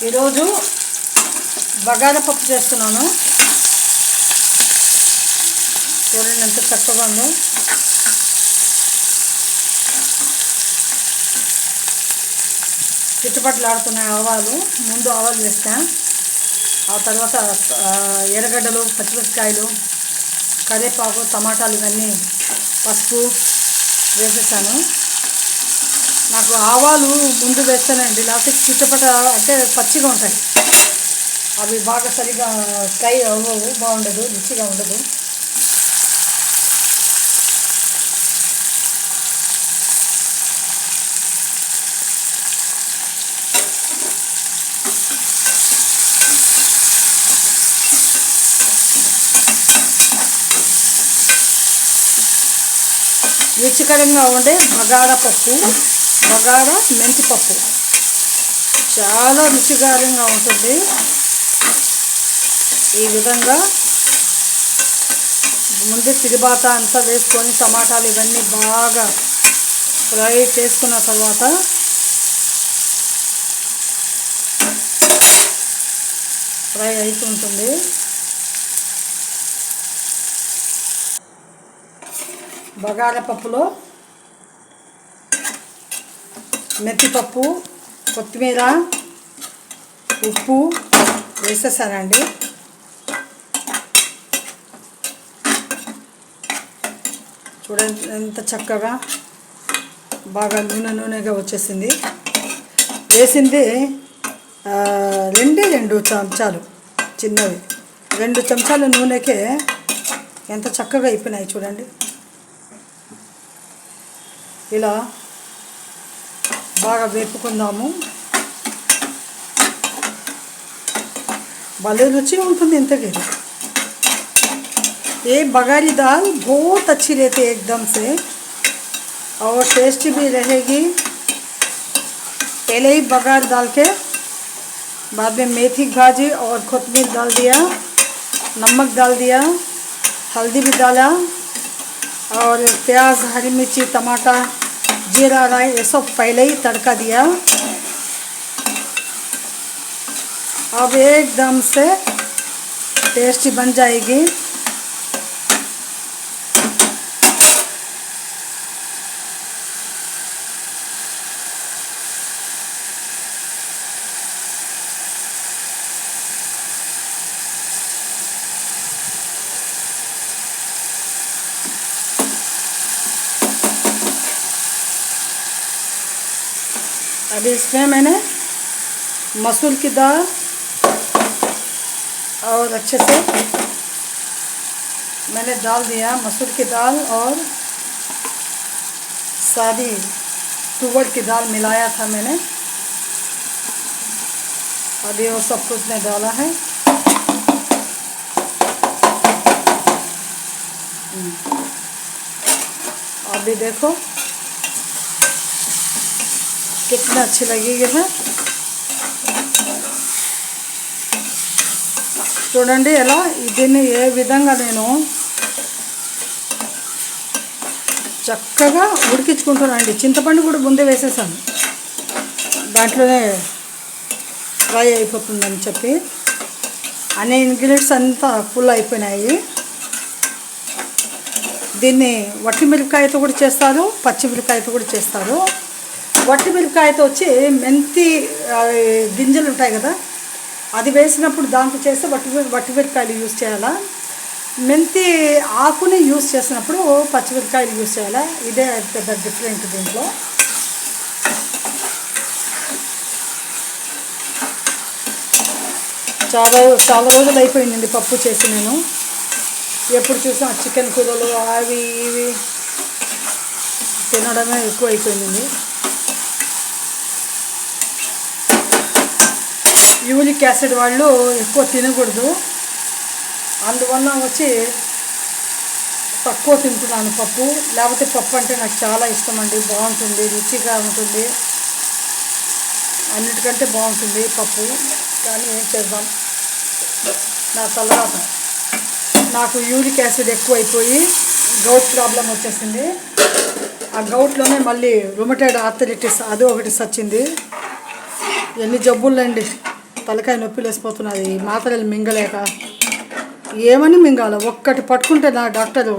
ఈరోజు బగారా పప్పు చేస్తున్నాను. చూడండి ఎంత చక్కగా ఉందో. చిట్టుపట్లాడుతున్నాయి ఆవాలు. ముందు ఆవాలు వేస్తా, ఆ తర్వాత ఎర్రగడ్డలు, పచ్చిమిరపకాయలు, కరివేపాకు, టమాటాలు ఇవన్నీ పసుపు వేసేసాను. నాకు ఆవాలు ముందు వేస్తానండి, లేకపోతే చిట్టపట అంటే పచ్చిగా ఉంటాయి, అవి బాగా సరిగా ఫ్రై అవ్వవు, బాగుండదు, రుచిగా ఉండదు. రుచికరంగా ఉండే బగారా పప్పు, బగారా మెంతి పప్పు చాలా రుచికరంగా ఉంటుంది. ఈ విధంగా ముందే తిరుబాత అంతా వేసుకొని టమాటాలు ఇవన్నీ బాగా ఫ్రై చేసుకున్న తర్వాత ఫ్రై అవుతుంటుంది. బగారా పప్పులో మెత్తిపప్పు, కొత్తిమీర, ఉప్పు వేసేసానండి. చూడండి ఎంత చక్కగా బాగా నూనెగా వచ్చేసింది. వేసింది రెండు చెంచాలు, చిన్నవి 2 చెంచాల నూనెకే ఎంత చక్కగా అయిపోయినాయి చూడండి. ఇలా బాగా వేపుకుందాము. भले रुचि ఉంటుంది ఇంతకీ. ये बघारी दाल बहुत अच्छी रहती है एकदम से, और टेस्टी भी रहेगी. पहले ही बघार डाल के बाद में मेथी भाजी और कोथिमीर डाल दिया, नमक डाल दिया, हल्दी भी डाला, और प्याज, हरी मिर्ची, टमाटर, जीरा, राई ये सब पहले ही तड़का दिया. अब एकदम से टेस्टी बन जाएगी. अभी इसमें मैंने मसूर की दाल और अच्छे से मैंने डाल दिया. मसूर की दाल और सादी तुअर की दाल मिलाया था मैंने. अभी वो सब कुछ ने डाला है. अभी देखो कितना अच्छी लगेगी है. చూడండి ఎలా దీన్ని ఏ విధంగా నేను చక్కగా ఉడికించుకుంటానండి. చింతపండు కూడా ముందే వేసేసాను, దాంట్లోనే ఫ్రై అయిపోతుందని చెప్పి. అన్ని ఇంగ్రీడియంట్స్ అంతా ఫుల్ అయిపోయినాయి. దీన్ని వట్టి మిరపకాయతో కూడా చేస్తారు, పచ్చి మిరపకాయతో కూడా చేస్తారు. వట్టి మిరపకాయతో వచ్చి మెంతి గింజలు ఉంటాయి కదా, అది వేసినప్పుడు దాంట్లో చేస్తే వట్టి మిరపకాయలు యూజ్ చేయాలా. మెంతి ఆకుని యూజ్ చేసినప్పుడు పచ్చిమిరపకాయలు యూజ్ చేయాలా. ఇదే పెద్ద డిఫరెంట్ దీంట్లో. చాలా రోజులు అయిపోయిందండి పప్పు చేసి. నేను ఎప్పుడు చూసినా చికెన్ కూరలు అవి ఇవి తినడమే ఎక్కువ అయిపోయింది. యూరిక్ యాసిడ్ వాళ్ళు ఎక్కువ తినకూడదు, అందువల్ల వచ్చి తక్కువ తింటున్నాను పప్పు. లేకపోతే పప్పు అంటే నాకు చాలా ఇష్టం అండి, బాగుంటుంది, రుచిగా ఉంటుంది, అన్నిటికంటే బాగుంటుంది పప్పు. కానీ ఏం చేద్దాం, నా తర్వాత నాకు యూరిక్ యాసిడ్ ఎక్కువ అయిపోయి గౌట్ ప్రాబ్లం వచ్చేసింది. ఆ గౌట్లోనే మళ్ళీ రుమటైడ్ ఆర్థరైటిస్ అది ఒకటి వచ్చింది. ఎన్ని జబ్బులండి తలకాయ నొప్పి లేసిపోతున్నది మాత్రలు మింగలేక. ఏమని మింగాలి, ఒక్కటి పట్టుకుంటే నా డాక్టరు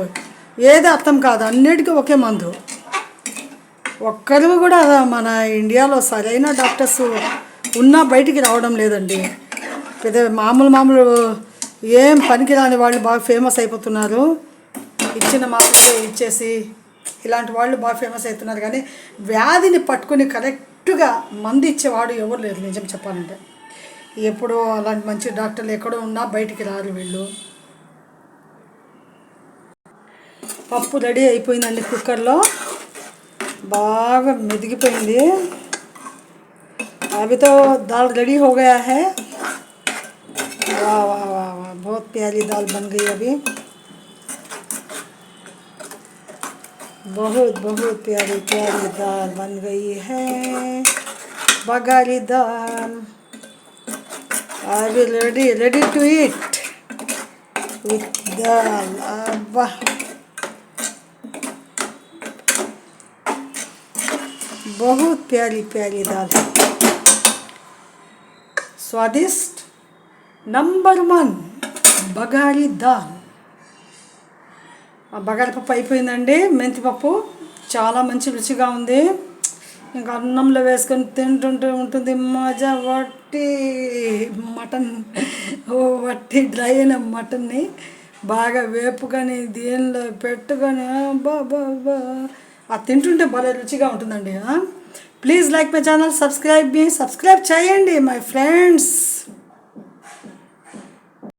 ఏది అర్థం కాదు, అన్నిటికీ ఒకే మందు. ఒక్కరు కూడా మన ఇండియాలో సరైన డాక్టర్స్ ఉన్నా బయటికి రావడం లేదండి. పెద్ద మామూలు ఏం పనికిరాని వాళ్ళు బాగా ఫేమస్ అయిపోతున్నారు. ఇచ్చిన మాత్రలు ఇచ్చేసి ఇలాంటి వాళ్ళు బాగా ఫేమస్ అవుతున్నారు. కానీ వ్యాధిని పట్టుకుని కరెక్ట్గా మందు ఇచ్చేవాడు ఎవరు లేరు నిజం చెప్పాలంటే. ఎప్పుడో అలాంటి మంచి డాక్టర్లు ఎక్కడో ఉన్నా బయటికి రారు వీళ్ళు. పప్పు రెడీ అయిపోయిందండి, కుక్కర్లో బాగా మెదిగిపోయింది. अभी तो दाल रेडी हो गया है। वाह वाह वाह वाह, बहुत प्यारी दाल बन गई अभी, बहुत बहुत प्यारी प्यारी दाल बन गई है, बघारी दाल। अभी ready ready to eat with dal. अब बहुत प्यारी प्यारी दाल, स्वादिष्ट నంబర్ 1 బగారీ దాల్. బగారీ పప్పు అయిపోయిందండి. మెంతిపప్పు చాలా మంచి రుచిగా ఉంది. ఇంకా అన్నంలో వేసుకొని తింటుంటే ఉంటుంది మజా. వట్టి మటన్, వట్టి డ్రై అయిన మటన్ని బాగా వేపుకొని దీనిలో పెట్టుకొని బాబా అది తింటుంటే భలే రుచిగా ఉంటుందండి. Please like my channel, subscribe చేయండి మై ఫ్రెండ్స్.